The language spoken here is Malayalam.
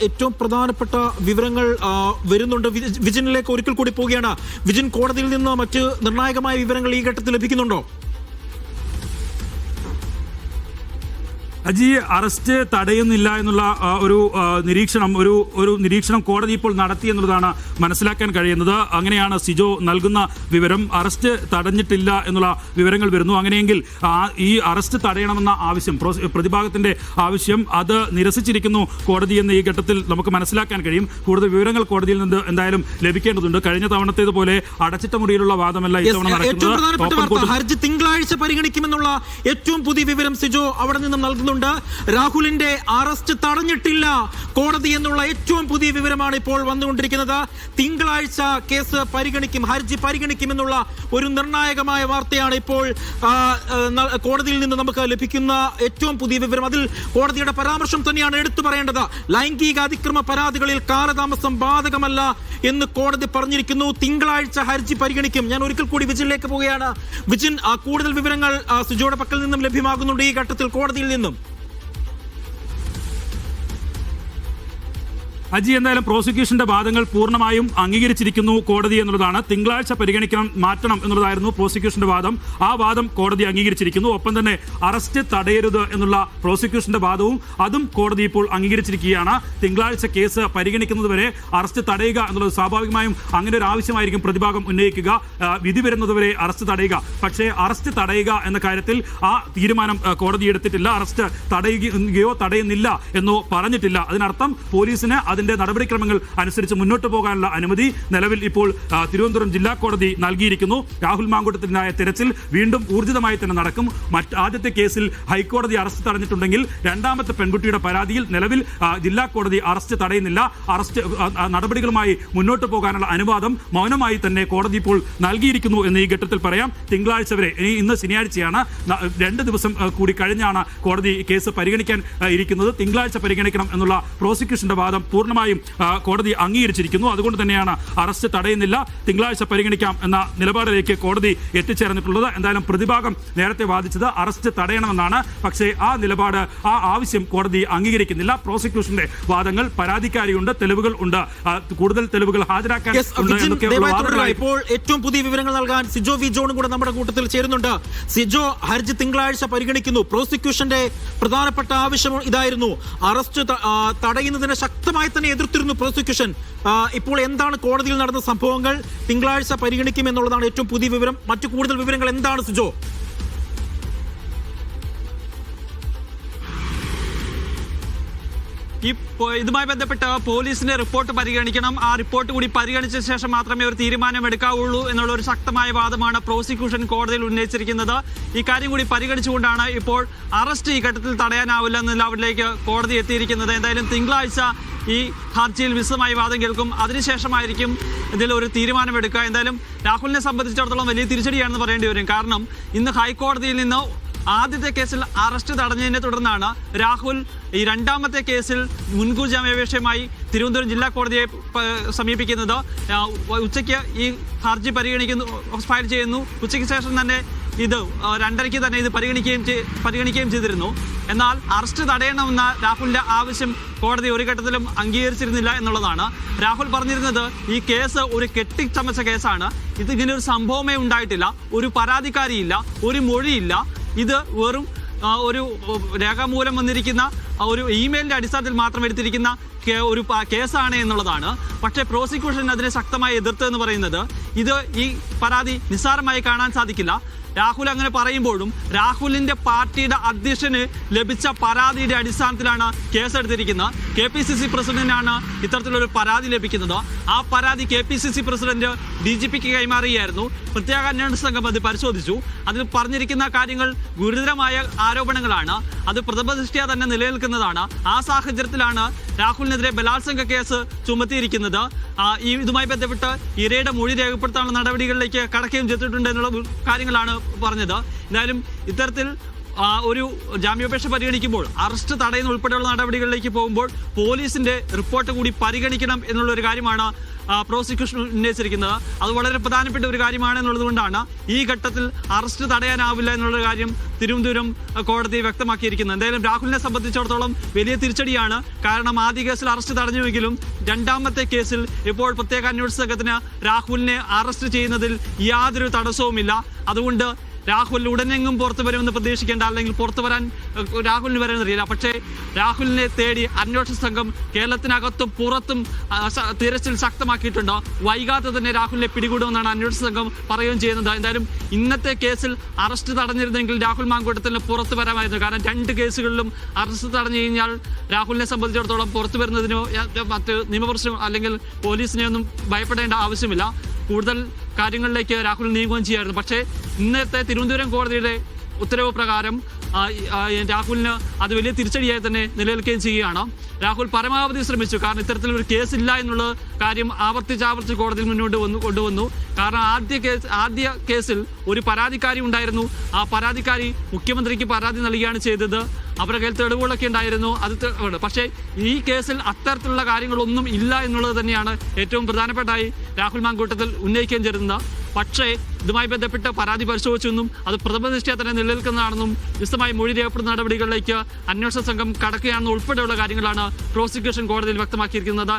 ഏറ്റവും പ്രധാനപ്പെട്ട വിവരങ്ങൾ വരുന്നുണ്ട്. വിജിനിലേക്ക് ഒരിക്കൽ കൂടി പോവുകയാണ്. വിജിൻ, കോടതിയിൽ നിന്ന് മറ്റ് നിർണായകമായ വിവരങ്ങൾ ഈ ഘട്ടത്തിൽ ലഭിക്കുന്നുണ്ടോ? അജി, അറസ്റ്റ് തടയുന്നില്ല എന്നുള്ള ഒരു നിരീക്ഷണം കോടതി ഇപ്പോൾ നടത്തി എന്നുള്ളതാണ് മനസ്സിലാക്കാൻ കഴിയുന്നത്. അങ്ങനെയാണ് സിജോ നൽകുന്ന വിവരം. അറസ്റ്റ് തടഞ്ഞിട്ടില്ല എന്നുള്ള വിവരങ്ങൾ വരുന്നു. അങ്ങനെയെങ്കിൽ ഈ അറസ്റ്റ് തടയണമെന്ന ആവശ്യം, പ്രതിഭാഗത്തിന്റെ ആവശ്യം, അത് നിരസിച്ചിരിക്കുന്നു കോടതി എന്ന് ഈ ഘട്ടത്തിൽ നമുക്ക് മനസ്സിലാക്കാൻ കഴിയും. കൂടുതൽ വിവരങ്ങൾ കോടതിയിൽ നിന്ന് എന്തായാലും ലഭിക്കേണ്ടതുണ്ട്. കഴിഞ്ഞ തവണത്തേതുപോലെ അടച്ചിട്ട മുറിയിലുള്ള വാദമല്ല ഇത്തവണ നടക്കുന്നത്. ഹർജി തിങ്കളാഴ്ച പരിഗണിക്കുമെന്നുള്ള ഏറ്റവും പുതിയ വിവരം സിജോ അവിടെ നിന്നും നൽകുന്നു. രാഹുലിന്റെ അറസ്റ്റ് തടഞ്ഞിട്ടില്ല കോടതി എന്നുള്ള ഏറ്റവും പുതിയ വിവരമാണ് ഇപ്പോൾ വന്നുകൊണ്ടിരിക്കുന്നത്. തിങ്കളാഴ്ച കേസ് പരിഗണിക്കും, ഹർജി പരിഗണിക്കുമെന്നുള്ള ഒരു നിർണായകമായ വാർത്തയാണ് ഇപ്പോൾ കോടതിയിൽ നിന്ന് നമുക്ക് ലഭിക്കുന്ന ഏറ്റവും പുതിയ വിവരം. അതിൽ കോടതിയുടെ പരാമർശം തന്നെയാണ് എടുത്തു പറയേണ്ടത്. ലൈംഗിക അതിക്രമ പരാതികളിൽ കാലതാമസം ബാധകമല്ല എന്ന് കോടതി പറഞ്ഞിരിക്കുന്നു. തിങ്കളാഴ്ച ഹർജി പരിഗണിക്കും. ഞാൻ ഒരിക്കൽ കൂടി വിജിനിലേക്ക് പോവുകയാണ്. വിജിൻ, കൂടുതൽ വിവരങ്ങൾ സിജോയുടെ പക്കൽ നിന്നും ലഭ്യമാകുന്നുണ്ട് ഈ ഘട്ടത്തിൽ കോടതിയിൽ നിന്നും. അജി, എന്തായാലും പ്രോസിക്യൂഷന്റെ വാദങ്ങൾ പൂർണ്ണമായും അംഗീകരിച്ചിരിക്കുന്നു കോടതി എന്നുള്ളതാണ്. തിങ്കളാഴ്ച മാറ്റണം എന്നുള്ളതായിരുന്നു പ്രോസിക്യൂഷന്റെ വാദം. ആ വാദം കോടതി അംഗീകരിച്ചിരിക്കുന്നു. ഒപ്പം തന്നെ അറസ്റ്റ് തടയരുത് എന്നുള്ള പ്രോസിക്യൂഷന്റെ വാദവും അതും കോടതി ഇപ്പോൾ അംഗീകരിച്ചിരിക്കുകയാണ്. തിങ്കളാഴ്ച കേസ് പരിഗണിക്കുന്നതുവരെ അറസ്റ്റ് തടയുക എന്നുള്ളത് സ്വാഭാവികമായും അങ്ങനെ ഒരു ആവശ്യമായിരിക്കും പ്രതിഭാഗം ഉന്നയിക്കുക. വിധി വരുന്നതുവരെ അറസ്റ്റ് തടയുക. പക്ഷേ അറസ്റ്റ് തടയുക എന്ന കാര്യത്തിൽ ആ തീരുമാനം കോടതി എടുത്തിട്ടില്ല. അറസ്റ്റ് തടയുകയോ തടയുന്നില്ല എന്നോ പറഞ്ഞിട്ടില്ല. അതിനർത്ഥം പോലീസിന് അതിന്റെ നടപടിക്രമങ്ങൾ അനുസരിച്ച് മുന്നോട്ട് പോകാനുള്ള അനുമതി നിലവിൽ ഇപ്പോൾ തിരുവനന്തപുരം ജില്ലാ കോടതി നൽകിയിരിക്കുന്നു. രാഹുൽ മാങ്കൂട്ടത്തിനായ തിരച്ചിൽ വീണ്ടും ഊർജിതമായി തന്നെ നടക്കും. ആദ്യത്തെ കേസിൽ ഹൈക്കോടതി അറസ്റ്റ് തടഞ്ഞിട്ടുണ്ടെങ്കിൽ രണ്ടാമത്തെ പെൺകുട്ടിയുടെ പരാതിയിൽ നിലവിൽ ജില്ലാ കോടതി അറസ്റ്റ് തടയുന്നില്ല. അറസ്റ്റ് നടപടികളുമായി മുന്നോട്ട് പോകാനുള്ള അനുവാദം മൗനമായി തന്നെ കോടതി ഇപ്പോൾ നൽകിയിരിക്കുന്നു എന്ന് ഈ ഘട്ടത്തിൽ പറയാം. തിങ്കളാഴ്ച വരെ, ഇന്ന് ശനിയാഴ്ചയാണ്, 2 ദിവസം കൂടി കഴിഞ്ഞാണ് കോടതി കേസ് പരിഗണിക്കാൻ ഇരിക്കുന്നത്. തിങ്കളാഴ്ച പരിഗണിക്കണം എന്നുള്ള പ്രോസിക്യൂഷന്റെ വാദം പൂർണ്ണമായും കോടതി അംഗീകരിച്ചിരിക്കുന്നു. അതുകൊണ്ട് തന്നെയാണ് അറസ്റ്റ് തടയുന്നില്ല, തിങ്കളാഴ്ച പരിഗണിക്കാം എന്ന നിലപാടിലേക്ക് കോടതി എത്തിച്ചേർന്നിട്ടുള്ളത്. എന്തായാലും പ്രതിഭാഗം നേരത്തെ വാദിച്ചത് അറസ്റ്റ് തടയണമെന്നാണ്. പക്ഷേ ആ നിലപാട്, ആ ആവശ്യം കോടതി അംഗീകരിക്കുന്നില്ല. പ്രോസിക്യൂഷന്റെ വാദങ്ങൾ, പരാതിക്കാരിയുണ്ട്, തെളിവുകൾ ഉണ്ട്, കൂടുതൽ തെളിവുകൾ ഹാജരാക്കാൻ ഇപ്പോൾ ഏറ്റവും പുതിയ വിവരങ്ങൾ നൽകാൻ സിജോ വി ജോണും കൂടെ നമ്മുടെ കൂട്ടത്തിൽ ചേരുന്നുണ്ട്. സിജോ, ഹർജി തിങ്കളാഴ്ച പരിഗണിക്കുന്നു. പ്രോസിക്യൂഷന്റെ പ്രധാനപ്പെട്ട ആവശ്യം ഇതായിരുന്നു. അറസ്റ്റ് തടയുന്നതിന് ശക്തമായി തന്നെ എതിർത്തിരുന്നു പ്രോസിക്യൂഷൻ. ഇപ്പോൾ എന്താണ് കോടതിയിൽ നടന്ന സംഭവങ്ങൾ? തിങ്കളാഴ്ച പരിഗണിക്കും എന്നുള്ളതാണ് ഏറ്റവും പുതിയ വിവരം. മറ്റു കൂടുതൽ വിവരങ്ങൾ എന്താണ് സിജോ? ഇതുമായി ബന്ധപ്പെട്ട് പോലീസിന്റെ റിപ്പോർട്ട് പരിഗണിക്കണം. ആ റിപ്പോർട്ട് കൂടി പരിഗണിച്ച ശേഷം മാത്രമേ ഒരു തീരുമാനം എടുക്കാവുള്ളൂ എന്നുള്ള ഒരു ശക്തമായ വാദമാണ് പ്രോസിക്യൂഷൻ കോടതിയിൽ ഉന്നയിച്ചിരിക്കുന്നത്. ഈ കാര്യം കൂടി പരിഗണിച്ചുകൊണ്ടാണ് ഇപ്പോൾ അറസ്റ്റ് ഈ ഘട്ടത്തിൽ തടയാനാവില്ല എന്ന നിലപാടിലേക്ക് കോടതി എത്തിയിരിക്കുന്നത്. എന്തായാലും തിങ്കളാഴ്ച ഈ ഹർജിയിൽ വിശദമായി വാദം കേൾക്കും. അതിനുശേഷമായിരിക്കും ഇതിൽ ഒരു തീരുമാനമെടുക്കുക. എന്തായാലും രാഹുലിനെ സംബന്ധിച്ചിടത്തോളം വലിയ തിരിച്ചടിയാണെന്ന് പറയേണ്ടി വരും. കാരണം ഇന്ന് ഹൈക്കോടതിയിൽ നിന്ന് ആദ്യത്തെ കേസിൽ അറസ്റ്റ് തടഞ്ഞതിനെ തുടർന്നാണ് രാഹുൽ ഈ രണ്ടാമത്തെ കേസിൽ മുൻകൂർ ജാമ്യാപേക്ഷയുമായി തിരുവനന്തപുരം ജില്ലാ കോടതിയെ സമീപിക്കുന്നത്. ഉച്ചയ്ക്ക് ഈ ഹർജി ഫയൽ ചെയ്യുന്നു. ഉച്ചയ്ക്ക് ശേഷം തന്നെ ഇത് 2:30 തന്നെ ഇത് പരിഗണിക്കുകയും ചെയ്തിരുന്നു. എന്നാൽ അറസ്റ്റ് തടയണമെന്ന രാഹുലിന്റെ ആവശ്യം കോടതി ഒരു ഘട്ടത്തിലും അംഗീകരിച്ചിരുന്നില്ല എന്നുള്ളതാണ്. രാഹുൽ പറഞ്ഞിരുന്നത് ഈ കേസ് ഒരു കെട്ടിച്ചമച്ച കേസാണ്, ഇതിങ്ങനെ ഒരു സംഭവമേ ഉണ്ടായിട്ടില്ല, ഒരു പരാതിക്കാരിയില്ല, ഒരു മൊഴിയില്ല, ഇത് വെറും ഒരു രേഖാമൂലം വന്നിരിക്കുന്ന ഒരു ഇമെയിലിന്റെ അടിസ്ഥാനത്തിൽ മാത്രം എടുത്തിരിക്കുന്ന ഒരു കേസാണ് എന്നുള്ളതാണ്. പക്ഷേ പ്രോസിക്യൂഷൻ അതിനെ ശക്തമായി എതിർത്തതെന്ന് പറയുന്നത് ഇത് ഈ പരാതി നിസ്സാരമായി കാണാൻ സാധിക്കില്ല. രാഹുൽ അങ്ങനെ പറയുമ്പോഴും രാഹുലിന്റെ പാർട്ടിയുടെ അധ്യക്ഷന് ലഭിച്ച പരാതിയുടെ അടിസ്ഥാനത്തിലാണ് കേസെടുത്തിരിക്കുന്നത്. KPCC പ്രസിഡന്റിനാണ് ഇത്തരത്തിലൊരു പരാതി ലഭിക്കുന്നത്. ആ പരാതി KPCC പ്രസിഡന്റ് DGPക്ക് കൈമാറുകയായിരുന്നു. പ്രത്യേക അന്വേഷണ സംഘം അത് പരിശോധിച്ചു. അതിൽ പറഞ്ഞിരിക്കുന്ന കാര്യങ്ങൾ ഗുരുതരമായ ആരോപണങ്ങളാണ്. അത് പ്രഥമദൃഷ്ട്യാ തന്നെ നിലനിൽക്കുന്നതാണ്. ആ സാഹചര്യത്തിലാണ് രാഹുലിനെതിരെ ബലാത്സംഗ കേസ് ചുമത്തിയിരിക്കുന്നത്. ഇതുമായി ബന്ധപ്പെട്ട് ഇരയുടെ മൊഴി രേഖപ്പെടുത്താനുള്ള നടപടികളിലേക്ക് കടക്കുകയും ചെയ്തിട്ടുണ്ട് എന്നുള്ള കാര്യങ്ങളാണ് പറഞ്ഞത്. എന്തായാലും ഇത്തരത്തിൽ ഒരു ജാമ്യാപേക്ഷ പരിഗണിക്കുമ്പോൾ അറസ്റ്റ് തടയുന്ന ഉൾപ്പെടെയുള്ള നടപടികളിലേക്ക് പോകുമ്പോൾ പോലീസിന്റെ റിപ്പോർട്ട് കൂടി പരിഗണിക്കണം എന്നുള്ള ഒരു കാര്യമാണ് പ്രോസിക്യൂഷൻ ഉന്നയിച്ചിരിക്കുന്നത്. അത് വളരെ പ്രധാനപ്പെട്ട ഒരു കാര്യമാണ് എന്നുള്ളത് കൊണ്ടാണ് ഈ ഘട്ടത്തിൽ അറസ്റ്റ് തടയാനാവില്ല എന്നുള്ള കാര്യം തിരുവനന്തപുരം കോടതി വ്യക്തമാക്കിയിരിക്കുന്നത്. എന്തായാലും രാഹുലിനെ സംബന്ധിച്ചിടത്തോളം വലിയ തിരിച്ചടിയാണ്. കാരണം ആദ്യ കേസിൽ അറസ്റ്റ് തടഞ്ഞുവെങ്കിലും രണ്ടാമത്തെ കേസിൽ ഇപ്പോൾ പ്രത്യേക അന്വേഷണ സംഘത്തിന് രാഹുലിനെ അറസ്റ്റ് ചെയ്യുന്നതിൽ യാതൊരു തടസ്സവുമില്ല. അതുകൊണ്ട് രാഹുൽ ഉടനെങ്ങും പുറത്തു വരുമെന്ന് പ്രതീക്ഷിക്കേണ്ട, അല്ലെങ്കിൽ പുറത്തു വരാൻ രാഹുലിന് വരാനറിയില്ല. പക്ഷേ രാഹുലിനെ തേടി അന്വേഷണ സംഘം കേരളത്തിനകത്തും പുറത്തും തിരച്ചിൽ ശക്തമാക്കിയിട്ടുണ്ട്. വൈകാതെ തന്നെ രാഹുലിനെ പിടികൂടുമെന്നാണ് അന്വേഷണ സംഘം പറയുകയും ചെയ്യുന്നത്. എന്തായാലും ഇന്നത്തെ കേസിൽ അറസ്റ്റ് തടഞ്ഞിരുന്നെങ്കിൽ രാഹുൽ മാങ്കൂട്ടത്തിന് പുറത്തു വരാമായിരുന്നു. കാരണം 2 കേസുകളിലും അറസ്റ്റ് തടഞ്ഞു കഴിഞ്ഞാൽ രാഹുലിനെ സംബന്ധിച്ചിടത്തോളം പുറത്തു വരുന്നതിനോ മറ്റ് നിയമപ്രശ്നം അല്ലെങ്കിൽ പോലീസിനെയൊന്നും ഭയപ്പെടേണ്ട ആവശ്യമില്ല. കൂടുതൽ കാര്യങ്ങളിലേക്ക് രാഹുൽ നീങ്ങുകയും ചെയ്യായിരുന്നു. പക്ഷേ ഇന്നത്തെ തിരുവനന്തപുരം കോടതിയുടെ ഉത്തരവ് പ്രകാരം രാഹുലിന് അത് വലിയ തിരിച്ചടിയായി തന്നെ നിലനിൽക്കുകയും ചെയ്യുകയാണ്. രാഹുൽ പരമാവധി ശ്രമിച്ചു. കാരണം ഇത്തരത്തിലൊരു കേസില്ല എന്നുള്ള കാര്യം ആവർത്തിച്ച് കോടതിയിൽ മുന്നോട്ട് കൊണ്ടുവന്നു. കാരണം ആദ്യ കേസിൽ ഒരു പരാതിക്കാരി ഉണ്ടായിരുന്നു. ആ പരാതിക്കാരി മുഖ്യമന്ത്രിക്ക് പരാതി നൽകുകയാണ് ചെയ്തത്. അവരുടെ കയ്യിൽ തെളിവുകളൊക്കെ ഉണ്ടായിരുന്നു. പക്ഷേ ഈ കേസിൽ അത്തരത്തിലുള്ള കാര്യങ്ങളൊന്നും ഇല്ല എന്നുള്ളത് തന്നെയാണ് ഏറ്റവും പ്രധാനപ്പെട്ടായി രാഹുൽ മാങ്കൂട്ടത്തിൽ ഉന്നയിക്കുകയും ചെയ്യുന്നത്. പക്ഷേ ഇതുമായി ബന്ധപ്പെട്ട് പരാതി പരിശോധിച്ചെന്നും അത് പ്രഥമദൃഷ്ട്യാ തന്നെ നിലനിൽക്കുന്നതാണെന്നും വിശദമായി മൊഴി രേഖപ്പെടുന്ന നടപടികളിലേക്ക് അന്വേഷണ സംഘം കടക്കുകയാണെന്നും ഉൾപ്പെടെയുള്ള കാര്യങ്ങളാണ് പ്രോസിക്യൂഷൻ കോടതിയിൽ വ്യക്തമാക്കിയിരിക്കുന്നത്.